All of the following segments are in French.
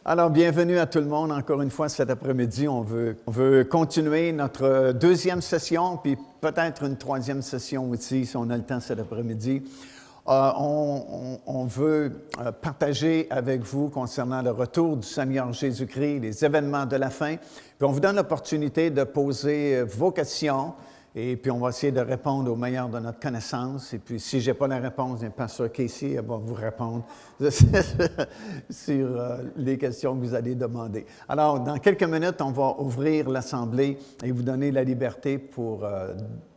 Alors, bienvenue à tout le monde. Encore une fois, cet après-midi, on veut continuer notre deuxième session, puis peut-être une troisième session aussi, si on a le temps cet après-midi. On veut partager avec vous concernant le retour du Seigneur Jésus-Christ, les événements de la fin. Puis on vous donne l'opportunité de poser vos questions. Et puis, on va essayer de répondre au meilleur de notre connaissance. Et puis, si je n'ai pas la réponse, le pasteur Casey va vous répondre sur les questions que vous allez demander. Alors, dans quelques minutes, on va ouvrir l'Assemblée et vous donner la liberté pour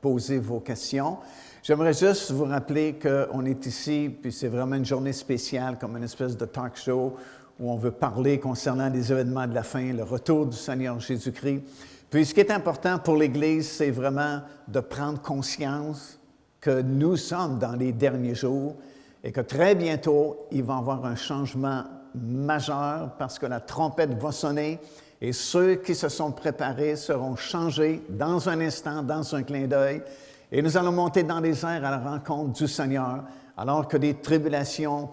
poser vos questions. J'aimerais juste vous rappeler qu'on est ici, puis c'est vraiment une journée spéciale, comme une espèce de talk show, où on veut parler concernant les événements de la fin, le retour du Seigneur Jésus-Christ. Puis ce qui est important pour l'Église, c'est vraiment de prendre conscience que nous sommes dans les derniers jours et que très bientôt, il va y avoir un changement majeur parce que la trompette va sonner et ceux qui se sont préparés seront changés dans un instant, dans un clin d'œil. Et nous allons monter dans les airs à la rencontre du Seigneur, alors que des tribulations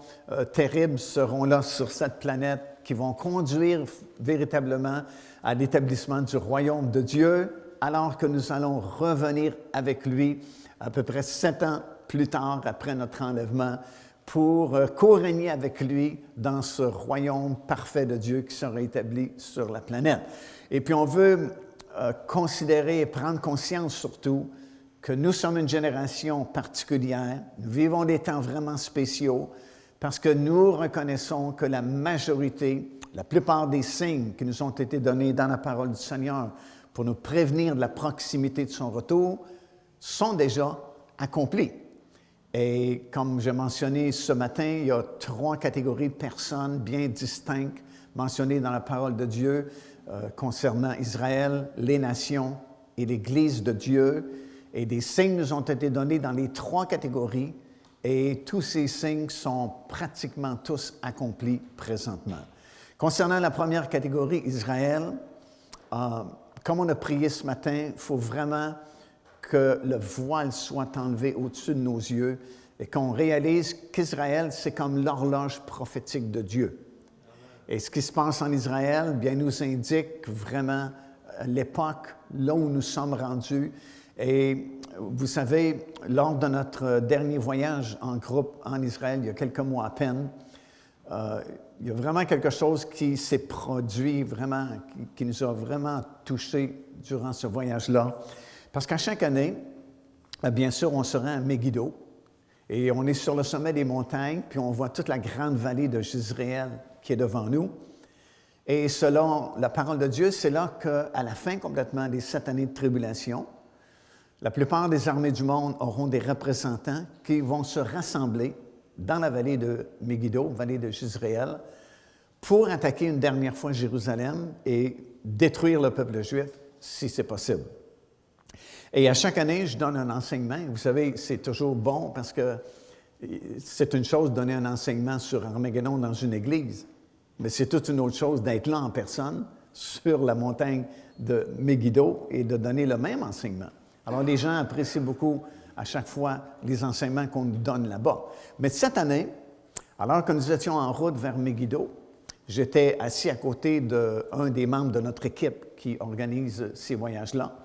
terribles seront là sur cette planète qui vont conduire véritablement à l'établissement du royaume de Dieu, alors que nous allons revenir avec lui à peu près 7 ans plus tard, après notre enlèvement, pour co-régner avec lui dans ce royaume parfait de Dieu qui sera établi sur la planète. Et puis on veut considérer et prendre conscience surtout que nous sommes une génération particulière, nous vivons des temps vraiment spéciaux, parce que nous reconnaissons que la majorité, la plupart des signes qui nous ont été donnés dans la parole du Seigneur pour nous prévenir de la proximité de son retour sont déjà accomplis. Et comme j'ai mentionné ce matin, il y a 3 catégories de personnes bien distinctes mentionnées dans la parole de Dieu concernant Israël, les nations et l'Église de Dieu. Et des signes nous ont été donnés dans les 3 catégories. Et tous ces signes sont pratiquement tous accomplis présentement. Concernant la première catégorie, Israël, comme on a prié ce matin, il faut vraiment que le voile soit enlevé au-dessus de nos yeux et qu'on réalise qu'Israël, c'est comme l'horloge prophétique de Dieu. Et ce qui se passe en Israël, bien, nous indique vraiment l'époque, là où nous sommes rendus. Et vous savez, lors de notre dernier voyage en groupe en Israël, il y a quelques mois à peine, il y a vraiment quelque chose qui s'est produit vraiment, qui nous a vraiment touchés durant ce voyage-là. Parce qu'à chaque année, bien sûr, on se rend à Megiddo et on est sur le sommet des montagnes, puis on voit toute la grande vallée de Jezréel qui est devant nous. Et selon la parole de Dieu, c'est là qu'à la fin complètement des 7 années de tribulation, la plupart des armées du monde auront des représentants qui vont se rassembler dans la vallée de Megiddo, vallée de Jezréel, pour attaquer une dernière fois Jérusalem et détruire le peuple juif, si c'est possible. Et à chaque année, je donne un enseignement. Vous savez, c'est toujours bon parce que c'est une chose de donner un enseignement sur Armageddon dans une église, mais c'est toute une autre chose d'être là en personne sur la montagne de Megiddo et de donner le même enseignement. Alors, les gens apprécient beaucoup à chaque fois les enseignements qu'on nous donne là-bas. Mais cette année, alors que nous étions en route vers Megiddo, j'étais assis à côté d'un des membres de notre équipe qui organise ces voyages-là.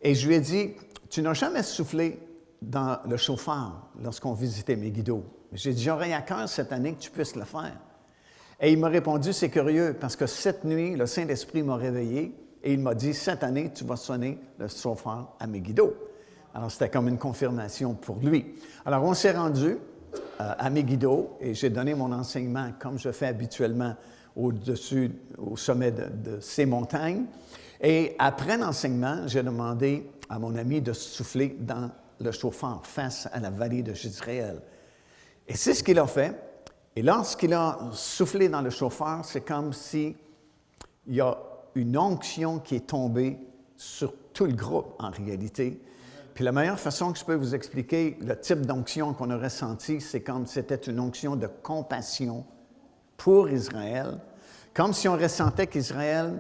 Et je lui ai dit, « Tu n'as jamais soufflé dans le chauffard lorsqu'on visitait Megiddo. » J'ai dit, « J'aurais à cœur cette année que tu puisses le faire. » Et il m'a répondu, « C'est curieux, parce que cette nuit, le Saint-Esprit m'a réveillé et il m'a dit, « Cette année, tu vas sonner le chauffard à Megiddo. » Alors, c'était comme une confirmation pour lui. Alors, on s'est rendu à Megiddo et j'ai donné mon enseignement comme je fais habituellement au sommet de ces montagnes. Et après l'enseignement, j'ai demandé à mon ami de souffler dans le chauffard face à la vallée de Jezréel. Et c'est ce qu'il a fait. Et lorsqu'il a soufflé dans le chauffard, c'est comme s'il y a une onction qui est tombée sur tout le groupe en réalité. Puis la meilleure façon que je peux vous expliquer le type d'onction qu'on a ressenti, c'est comme c'était une onction de compassion pour Israël, comme si on ressentait qu'Israël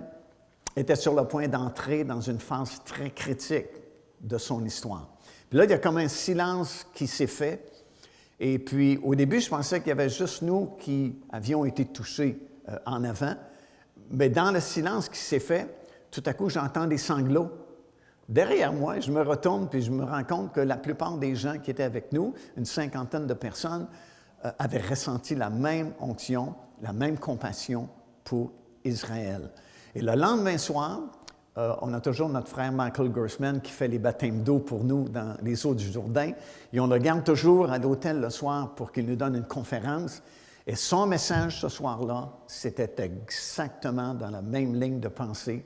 était sur le point d'entrer dans une phase très critique de son histoire. Puis là, il y a comme un silence qui s'est fait. Et puis, au début, je pensais qu'il y avait juste nous qui avions été touchés en avant. Mais dans le silence qui s'est fait, tout à coup, j'entends des sanglots. Derrière moi, je me retourne puis je me rends compte que la plupart des gens qui étaient avec nous, une cinquantaine de personnes, avaient ressenti la même onction, la même compassion pour Israël. Et le lendemain soir, on a toujours notre frère Michael Gersman qui fait les baptêmes d'eau pour nous dans les eaux du Jourdain. Et on le garde toujours à l'hôtel le soir pour qu'il nous donne une conférence. Et son message ce soir-là, c'était exactement dans la même ligne de pensée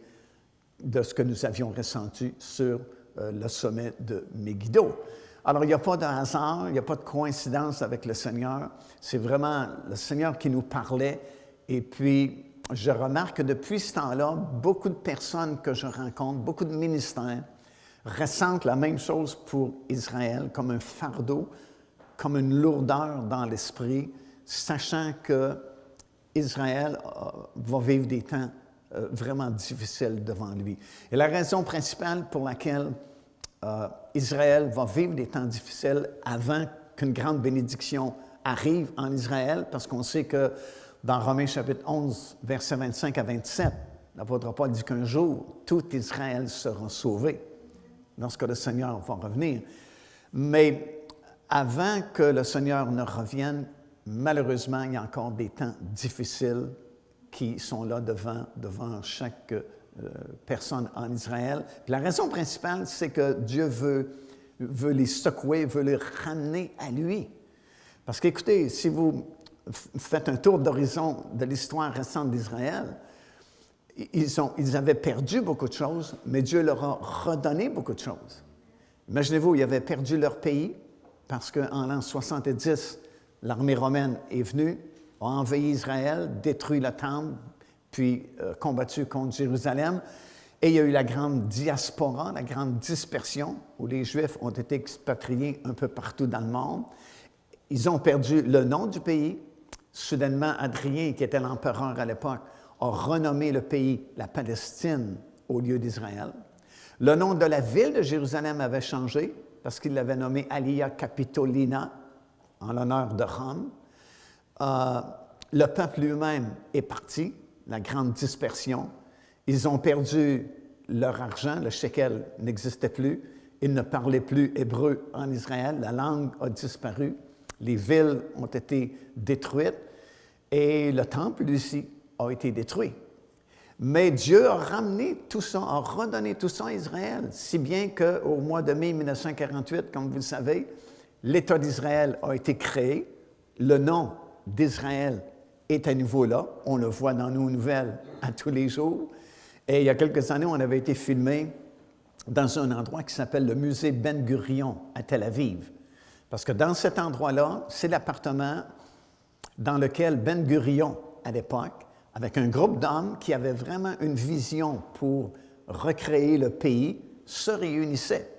de ce que nous avions ressenti sur le sommet de Megiddo. Alors, il n'y a pas de hasard, il n'y a pas de coïncidence avec le Seigneur. C'est vraiment le Seigneur qui nous parlait. Et puis, je remarque que depuis ce temps-là, beaucoup de personnes que je rencontre, beaucoup de ministères, ressentent la même chose pour Israël, comme un fardeau, comme une lourdeur dans l'esprit, sachant que Israël va vivre des temps vraiment difficiles devant lui. Et la raison principale pour laquelle Israël va vivre des temps difficiles avant qu'une grande bénédiction arrive en Israël, parce qu'on sait que dans Romains chapitre 11, versets 25 à 27, l'apôtre Paul dit qu'un jour, tout Israël sera sauvé lorsque le Seigneur va revenir. Mais avant que le Seigneur ne revienne, malheureusement, il y a encore des temps difficiles qui sont là devant chaque personne en Israël. Puis la raison principale, c'est que Dieu veut les secouer, veut les ramener à lui. Parce qu'écoutez, si vous faites un tour d'horizon de l'histoire récente d'Israël, ils avaient perdu beaucoup de choses, mais Dieu leur a redonné beaucoup de choses. Imaginez-vous, ils avaient perdu leur pays parce qu'en l'an 70, l'armée romaine est venue, a envahi Israël, détruit le temple, puis combattu contre Jérusalem. Et il y a eu la grande diaspora, la grande dispersion, où les Juifs ont été expatriés un peu partout dans le monde. Ils ont perdu le nom du pays. Soudainement, Adrien, qui était l'empereur à l'époque, a renommé le pays la Palestine au lieu d'Israël. Le nom de la ville de Jérusalem avait changé parce qu'il l'avait nommé Alia Capitolina, en l'honneur de Rome. Le peuple lui-même est parti, la grande dispersion. Ils ont perdu leur argent, le shekel n'existait plus. Ils ne parlaient plus hébreu en Israël, la langue a disparu. Les villes ont été détruites et le temple, lui aussi, a été détruit. Mais Dieu a ramené tout ça, a redonné tout ça à Israël, si bien qu'au mois de mai 1948, comme vous le savez, l'État d'Israël a été créé. Le nom d'Israël est à nouveau là. On le voit dans nos nouvelles à tous les jours. Et il y a quelques années, on avait été filmé dans un endroit qui s'appelle le musée Ben Gurion à Tel Aviv. Parce que dans cet endroit-là, c'est l'appartement dans lequel Ben Gurion, à l'époque, avec un groupe d'hommes qui avaient vraiment une vision pour recréer le pays, se réunissaient.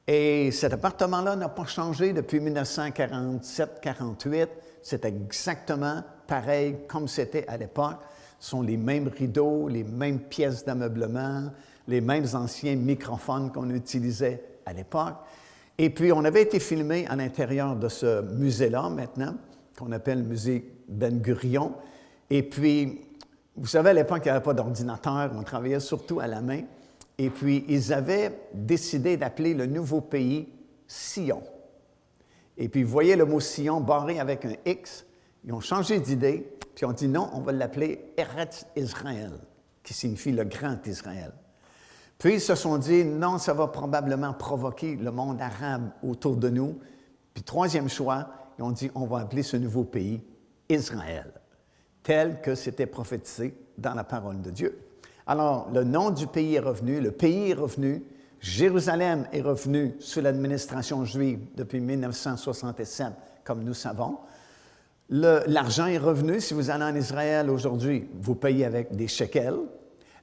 Et cet appartement-là n'a pas changé depuis 1947-48. C'est exactement pareil comme c'était à l'époque. Ce sont les mêmes rideaux, les mêmes pièces d'ameublement, les mêmes anciens microphones qu'on utilisait à l'époque. Et puis, on avait été filmé à l'intérieur de ce musée-là, maintenant, qu'on appelle le musée Ben Gurion. Et puis, vous savez, à l'époque, il n'y avait pas d'ordinateur, on travaillait surtout à la main. Et puis, ils avaient décidé d'appeler le nouveau pays Sion. Et puis, vous voyez le mot Sion barré avec un X. Ils ont changé d'idée, puis ont dit non, on va l'appeler Eretz Israël, qui signifie le grand Israël. Puis, ils se sont dit, non, ça va probablement provoquer le monde arabe autour de nous. Puis, troisième choix, ils ont dit, on va appeler ce nouveau pays Israël, tel que c'était prophétisé dans la parole de Dieu. Alors, le nom du pays est revenu, le pays est revenu, Jérusalem est revenu sous l'administration juive depuis 1967, comme nous savons. L'argent est revenu. Si vous allez en Israël aujourd'hui, vous payez avec des shekels.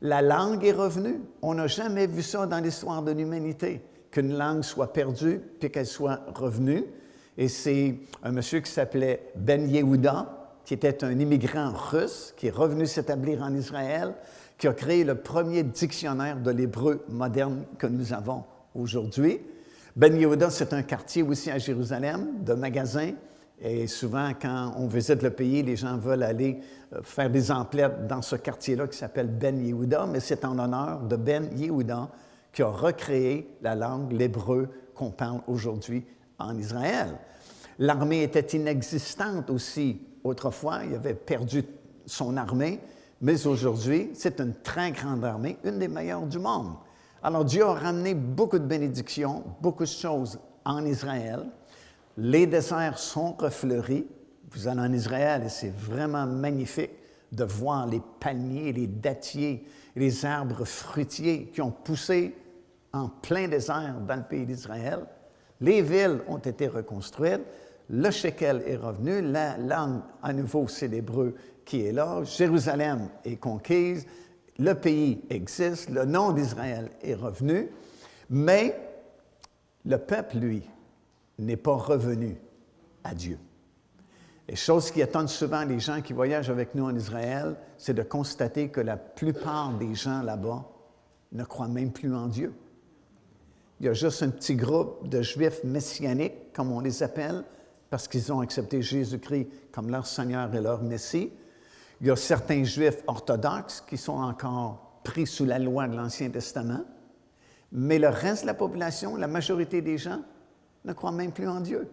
La langue est revenue. On n'a jamais vu ça dans l'histoire de l'humanité, qu'une langue soit perdue puis qu'elle soit revenue. Et c'est un monsieur qui s'appelait Ben Yehuda, qui était un immigrant russe, qui est revenu s'établir en Israël, qui a créé le premier dictionnaire de l'hébreu moderne que nous avons aujourd'hui. Ben Yehuda, c'est un quartier aussi à Jérusalem, de magasins, Et souvent, quand on visite le pays, les gens veulent aller faire des emplettes dans ce quartier-là qui s'appelle Ben Yehuda, mais c'est en l'honneur de Ben Yehuda qui a recréé la langue, l'hébreu qu'on parle aujourd'hui en Israël. L'armée était inexistante aussi autrefois, il avait perdu son armée, mais aujourd'hui, c'est une très grande armée, une des meilleures du monde. Alors Dieu a ramené beaucoup de bénédictions, beaucoup de choses en Israël. Les déserts sont refleuris. Vous allez en Israël et c'est vraiment magnifique de voir les palmiers, les dattiers, les arbres fruitiers qui ont poussé en plein désert dans le pays d'Israël. Les villes ont été reconstruites. Le shekel est revenu. La langue, à nouveau, c'est l'hébreu qui est là. Jérusalem est conquise. Le pays existe. Le nom d'Israël est revenu. Mais le peuple, lui, n'est pas revenu à Dieu. Et chose qui étonne souvent les gens qui voyagent avec nous en Israël, c'est de constater que la plupart des gens là-bas ne croient même plus en Dieu. Il y a juste un petit groupe de Juifs messianiques, comme on les appelle, parce qu'ils ont accepté Jésus-Christ comme leur Seigneur et leur Messie. Il y a certains Juifs orthodoxes qui sont encore pris sous la loi de l'Ancien Testament, mais le reste de la population, la majorité des gens, ne croient même plus en Dieu.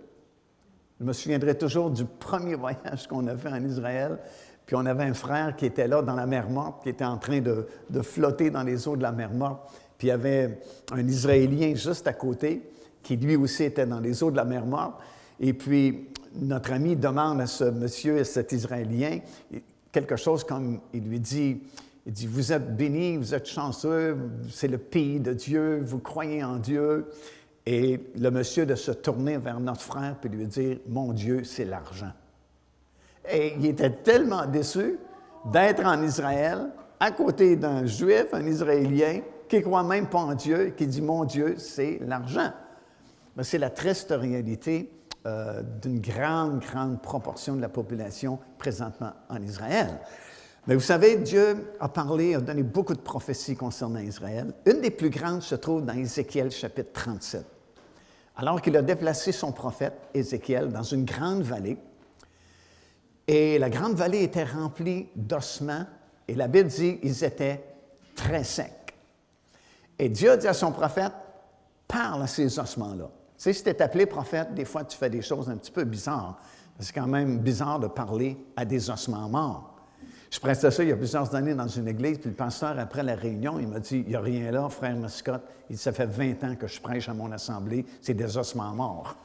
Je me souviendrai toujours du premier voyage qu'on a fait en Israël, puis on avait un frère qui était là dans la mer Morte, qui était en train de flotter dans les eaux de la mer Morte, puis il y avait un Israélien juste à côté, qui lui aussi était dans les eaux de la mer Morte, et puis notre ami demande à ce monsieur, à cet Israélien, quelque chose comme, il dit, vous êtes béni, vous êtes chanceux, c'est le pays de Dieu, vous croyez en Dieu. Et le monsieur de se tourner vers notre frère et lui dire « Mon Dieu, c'est l'argent ». Et il était tellement déçu d'être en Israël, à côté d'un Juif, un Israélien, qui ne croit même pas en Dieu, et qui dit « Mon Dieu, c'est l'argent ». Mais c'est la triste réalité d'une grande, grande proportion de la population présentement en Israël. Mais vous savez, Dieu a parlé, a donné beaucoup de prophéties concernant Israël. Une des plus grandes se trouve dans Ézéchiel chapitre 37. Alors qu'il a déplacé son prophète, Ézéchiel, dans une grande vallée, et la grande vallée était remplie d'ossements, et la Bible dit qu'ils étaient très secs. Et Dieu a dit à son prophète, parle à ces ossements-là. Tu sais, si tu es appelé prophète, des fois tu fais des choses un petit peu bizarres. C'est quand même bizarre de parler à des ossements morts. Je prestais ça il y a plusieurs années dans une église, puis le pasteur, après la réunion, il m'a dit « Il n'y a rien là, frère Mascotte. » Il dit « Ça fait 20 ans que je prêche à mon assemblée, c'est des ossements morts. »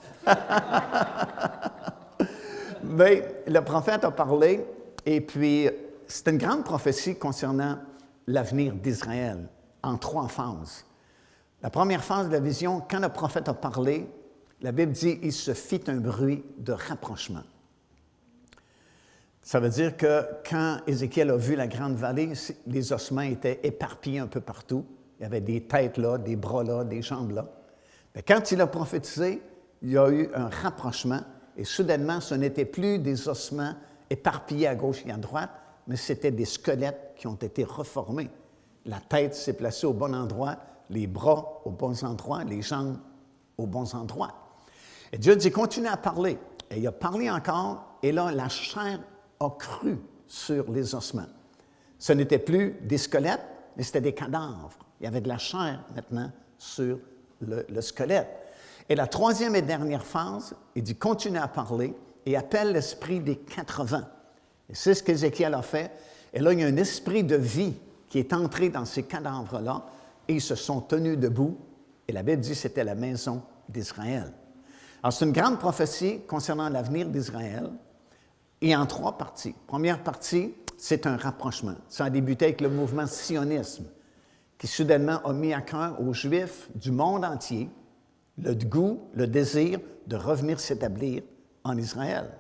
Mais le prophète a parlé, et puis c'est une grande prophétie concernant l'avenir d'Israël, en 3 phases. La première phase de la vision, quand le prophète a parlé, la Bible dit « Il se fit un bruit de rapprochement ». Ça veut dire que quand Ézéchiel a vu la grande vallée, les ossements étaient éparpillés un peu partout. Il y avait des têtes là, des bras là, des jambes là. Mais quand il a prophétisé, il y a eu un rapprochement et soudainement, ce n'était plus des ossements éparpillés à gauche et à droite, mais c'était des squelettes qui ont été reformés. La tête s'est placée au bon endroit, les bras aux bons endroits, les jambes aux bons endroits. Et Dieu dit, continue à parler. Et il a parlé encore, et là, la chair a cru sur les ossements. Ce n'était plus des squelettes, mais c'était des cadavres. Il y avait de la chair maintenant sur le squelette. Et la troisième et dernière phase, il dit, continue à parler et appelle l'esprit des 80. Et c'est ce qu'Ézéchiel a fait. Et là, il y a un esprit de vie qui est entré dans ces cadavres-là et ils se sont tenus debout. Et la Bible dit que c'était la maison d'Israël. Alors, c'est une grande prophétie concernant l'avenir d'Israël. Et en 3 parties. Première partie, c'est un rapprochement. Ça a débuté avec le mouvement sionisme, qui soudainement a mis à cœur aux Juifs du monde entier le goût, le désir de revenir s'établir en Israël.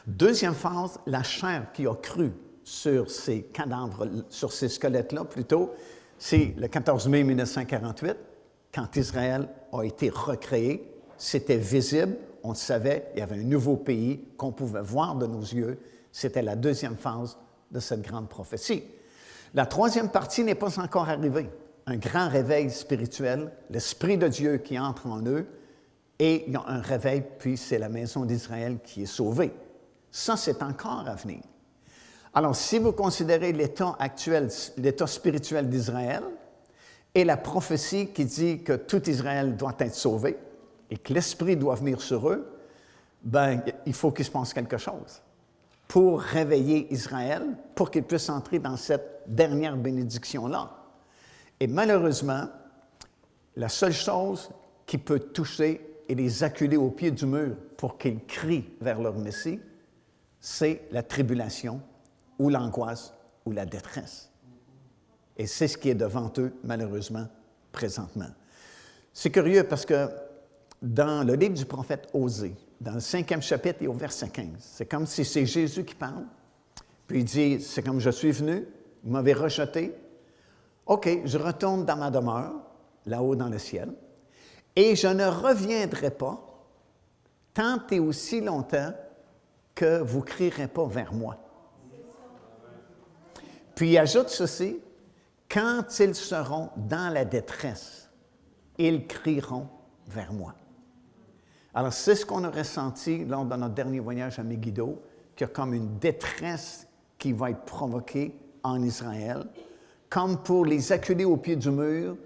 Deuxième phase, la chair qui a cru sur ces cadavres, sur ces squelettes-là plutôt, c'est le 14 mai 1948, quand Israël a été recréé. C'était visible. On le savait, il y avait un nouveau pays qu'on pouvait voir de nos yeux. C'était la deuxième phase de cette grande prophétie. La troisième partie n'est pas encore arrivée. Un grand réveil spirituel, l'Esprit de Dieu qui entre en eux, et il y a un réveil, puis c'est la maison d'Israël qui est sauvée. Ça, c'est encore à venir. Alors, si vous considérez l'état actuel, l'état spirituel d'Israël, et la prophétie qui dit que tout Israël doit être sauvé et que l'Esprit doit venir sur eux, ben, il faut qu'il se passe quelque chose pour réveiller Israël, pour qu'il puisse entrer dans cette dernière bénédiction-là. Et malheureusement, la seule chose qui peut toucher et les acculer au pied du mur pour qu'ils crient vers leur Messie, c'est la tribulation ou l'angoisse ou la détresse. Et c'est ce qui est devant eux, malheureusement, présentement. C'est curieux parce que dans le livre du prophète Osée, dans le 5e chapitre et au verset 15, c'est comme si c'est Jésus qui parle, puis il dit, c'est comme je suis venu, vous m'avez rejeté, OK, je retourne dans ma demeure, là-haut dans le ciel, et je ne reviendrai pas tant et aussi longtemps que vous ne crierez pas vers moi. Puis il ajoute ceci, quand ils seront dans la détresse, ils crieront vers moi. Alors, c'est ce qu'on a ressenti lors de notre dernier voyage à Megiddo, qu'il y a comme une détresse qui va être provoquée en Israël, comme pour les acculer au pied du mur,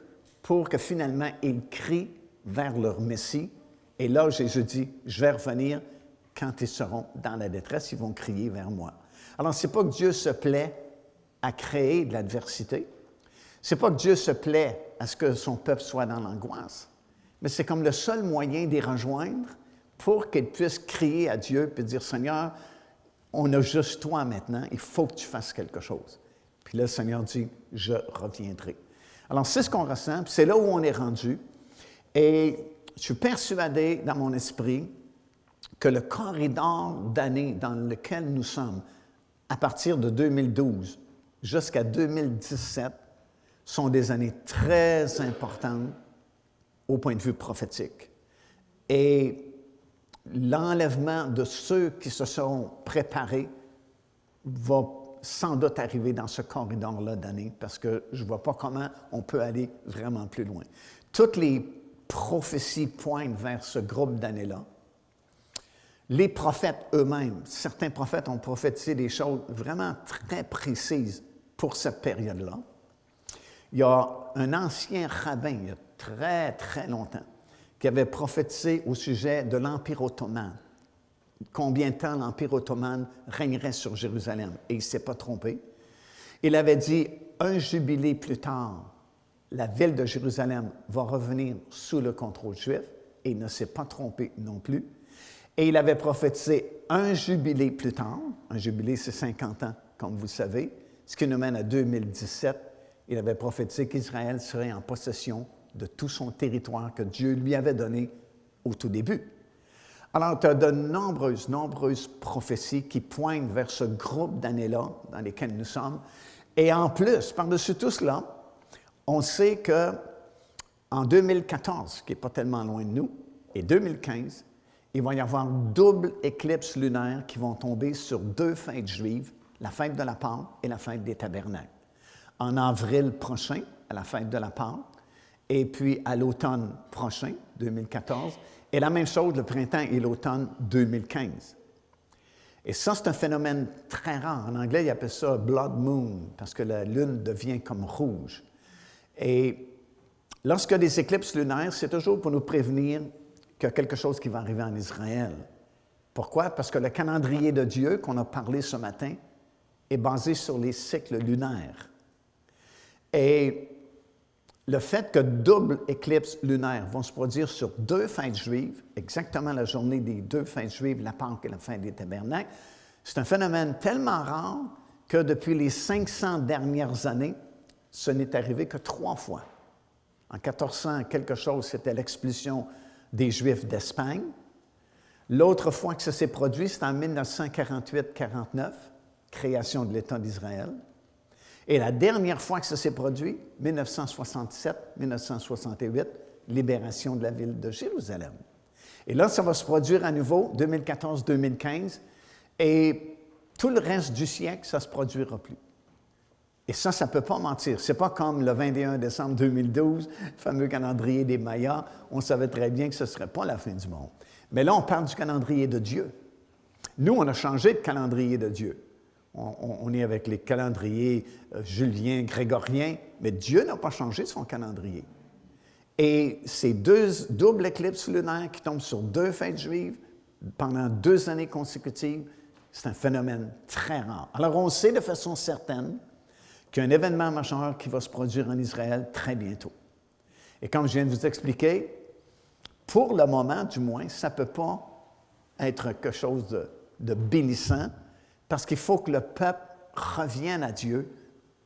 pour que finalement ils crient vers leur Messie. Et là, Jésus dit, je vais revenir quand ils seront dans la détresse, ils vont crier vers moi. Alors, ce n'est pas que Dieu se plaît à créer de l'adversité. Ce n'est pas que Dieu se plaît à ce que son peuple soit dans l'angoisse, mais c'est comme le seul moyen d'y rejoindre pour qu'ils puissent crier à Dieu et dire, Seigneur, on a juste toi maintenant, il faut que tu fasses quelque chose. Puis là, le Seigneur dit, je reviendrai. Alors, c'est ce qu'on ressent, puis c'est là où on est rendu. Et je suis persuadé dans mon esprit que le corridor d'années dans lequel nous sommes, à partir de 2012 jusqu'à 2017, sont des années très importantes au point de vue prophétique. Et l'enlèvement de ceux qui se sont préparés va sans doute arriver dans ce corridor-là d'années, parce que je ne vois pas comment on peut aller vraiment plus loin. Toutes les prophéties pointent vers ce groupe d'années-là. Les prophètes eux-mêmes, certains prophètes ont prophétisé des choses vraiment très précises pour cette période-là. Il y a un ancien rabbin, il y a très, très longtemps, qui avait prophétisé au sujet de l'Empire ottoman. Combien de temps l'Empire ottoman régnerait sur Jérusalem. Et il ne s'est pas trompé. Il avait dit, un jubilé plus tard, la ville de Jérusalem va revenir sous le contrôle juif, et il ne s'est pas trompé non plus. Et il avait prophétisé un jubilé plus tard, un jubilé c'est 50 ans, comme vous savez, ce qui nous mène à 2017, il avait prophétisé qu'Israël serait en possession de tout son territoire que Dieu lui avait donné au tout début. Alors, tu as de nombreuses prophéties qui pointent vers ce groupe d'années-là dans lesquelles nous sommes. Et en plus, par-dessus tout cela, on sait qu'en 2014, qui n'est pas tellement loin de nous, et 2015, il va y avoir double éclipses lunaires qui vont tomber sur deux fêtes juives, la fête de la Pâque et la fête des Tabernacles. En avril prochain, à la fête de la Pâque, et puis à l'automne prochain, 2014, et la même chose le printemps et l'automne 2015. Et ça, c'est un phénomène très rare. En anglais, ils appellent ça « blood moon », parce que la lune devient comme rouge. Et lorsqu'il y a des éclipses lunaires, c'est toujours pour nous prévenir qu'il y a quelque chose qui va arriver en Israël. Pourquoi? Parce que le calendrier de Dieu, qu'on a parlé ce matin, est basé sur les cycles lunaires. Et le fait que double éclipses lunaires vont se produire sur deux fêtes juives, exactement la journée des deux fêtes juives, la Pâque et la fête des Tabernacles, c'est un phénomène tellement rare que depuis les 500 dernières années, ce n'est arrivé que 3 fois. En 1400, quelque chose, c'était l'expulsion des Juifs d'Espagne. L'autre fois que ça s'est produit, c'était en 1948-49, création de l'État d'Israël. Et la dernière fois que ça s'est produit, 1967-1968, libération de la ville de Jérusalem. Et là, ça va se produire à nouveau, 2014-2015, et tout le reste du siècle, ça ne se produira plus. Et ça ne peut pas mentir. Ce n'est pas comme le 21 décembre 2012, le fameux calendrier des Mayas. On savait très bien que ce ne serait pas la fin du monde. Mais là, on parle du calendrier de Dieu. Nous, on a changé de calendrier de Dieu. On est avec les calendriers juliens, grégoriens, mais Dieu n'a pas changé son calendrier. Et ces deux doubles éclipses lunaires qui tombent sur 2 fêtes juives pendant 2 années consécutives, c'est un phénomène très rare. Alors, on sait de façon certaine qu'il y a un événement majeur qui va se produire en Israël très bientôt. Et comme je viens de vous expliquer, pour le moment, du moins, ça ne peut pas être quelque chose de bénissant, parce qu'il faut que le peuple revienne à Dieu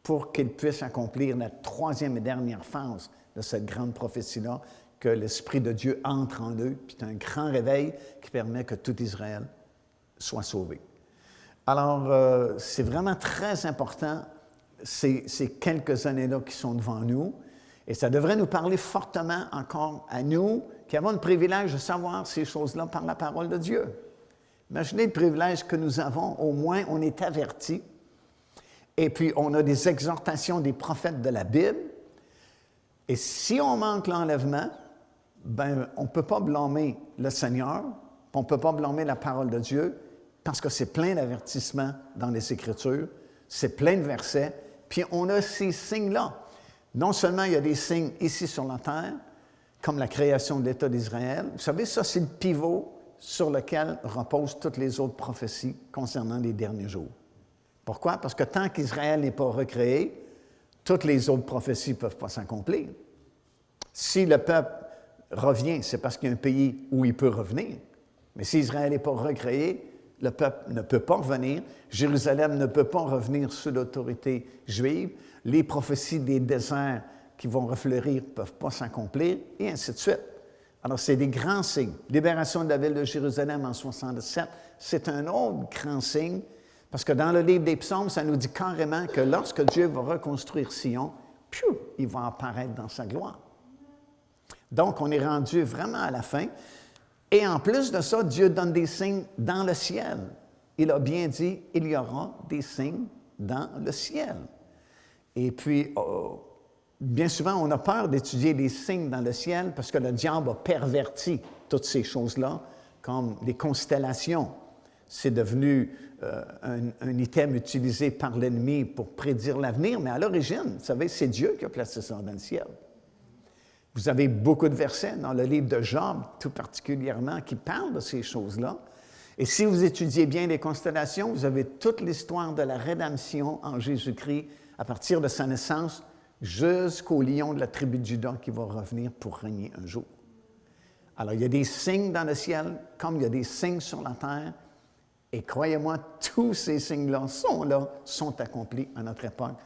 pour qu'il puisse accomplir la 3e et dernière phase de cette grande prophétie-là, que l'Esprit de Dieu entre en eux, puis c'est un grand réveil qui permet que tout Israël soit sauvé. Alors, c'est vraiment très important, ces quelques années-là qui sont devant nous, et ça devrait nous parler fortement encore à nous qui avons le privilège de savoir ces choses-là par la parole de Dieu. Imaginez le privilège que nous avons, au moins on est avertis, et puis on a des exhortations des prophètes de la Bible, et si on manque l'enlèvement, ben on ne peut pas blâmer le Seigneur, on ne peut pas blâmer la parole de Dieu, parce que c'est plein d'avertissements dans les Écritures, c'est plein de versets, puis on a ces signes-là. Non seulement il y a des signes ici sur la terre, comme la création de l'État d'Israël, vous savez, ça c'est le pivot sur lequel reposent toutes les autres prophéties concernant les derniers jours. Pourquoi? Parce que tant qu'Israël n'est pas recréé, toutes les autres prophéties ne peuvent pas s'accomplir. Si le peuple revient, c'est parce qu'il y a un pays où il peut revenir. Mais si Israël n'est pas recréé, le peuple ne peut pas revenir. Jérusalem ne peut pas revenir sous l'autorité juive. Les prophéties des déserts qui vont refleurir ne peuvent pas s'accomplir, et ainsi de suite. Alors, c'est des grands signes. Libération de la ville de Jérusalem en 67, c'est un autre grand signe, parce que dans le livre des Psaumes, ça nous dit carrément que lorsque Dieu va reconstruire Sion, il va apparaître dans sa gloire. Donc, on est rendu vraiment à la fin. Et en plus de ça, Dieu donne des signes dans le ciel. Il a bien dit, il y aura des signes dans le ciel. Et puis, bien souvent, on a peur d'étudier les signes dans le ciel parce que le diable a perverti toutes ces choses-là, comme les constellations. C'est devenu un item utilisé par l'ennemi pour prédire l'avenir, mais à l'origine, vous savez, c'est Dieu qui a placé ça dans le ciel. Vous avez beaucoup de versets dans le livre de Job, tout particulièrement, qui parlent de ces choses-là. Et si vous étudiez bien les constellations, vous avez toute l'histoire de la rédemption en Jésus-Christ à partir de sa naissance jusqu'au lion de la tribu de Juda qui va revenir pour régner un jour. Alors, il y a des signes dans le ciel, comme il y a des signes sur la terre. Et croyez-moi, tous ces signes-là, sont accomplis à notre époque.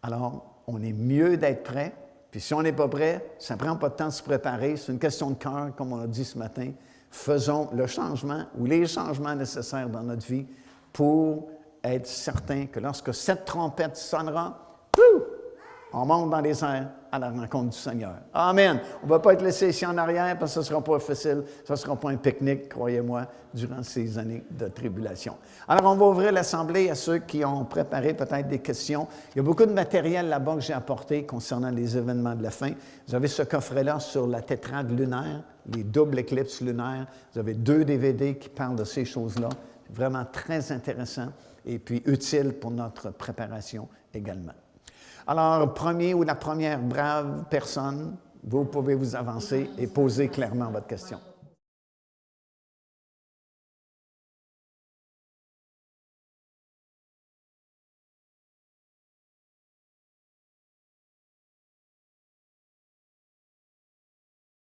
Alors, on est mieux d'être prêt. Puis si on n'est pas prêt, ça ne prend pas de temps de se préparer. C'est une question de cœur, comme on a dit ce matin. Faisons le changement ou les changements nécessaires dans notre vie pour être certain que lorsque cette trompette sonnera, on monte dans les airs à la rencontre du Seigneur. Amen. On ne va pas être laissé ici en arrière parce que ce ne sera pas facile, ce ne sera pas un pique-nique, croyez-moi, durant ces années de tribulation. Alors, on va ouvrir l'assemblée à ceux qui ont préparé peut-être des questions. Il y a beaucoup de matériel là-bas que j'ai apporté concernant les événements de la fin. Vous avez ce coffret-là sur la tétrade lunaire, les doubles éclipses lunaires. Vous avez 2 DVD qui parlent de ces choses-là. Vraiment très intéressant et puis utile pour notre préparation également. Alors, le premier ou la première brave personne, vous pouvez vous avancer et poser clairement votre question.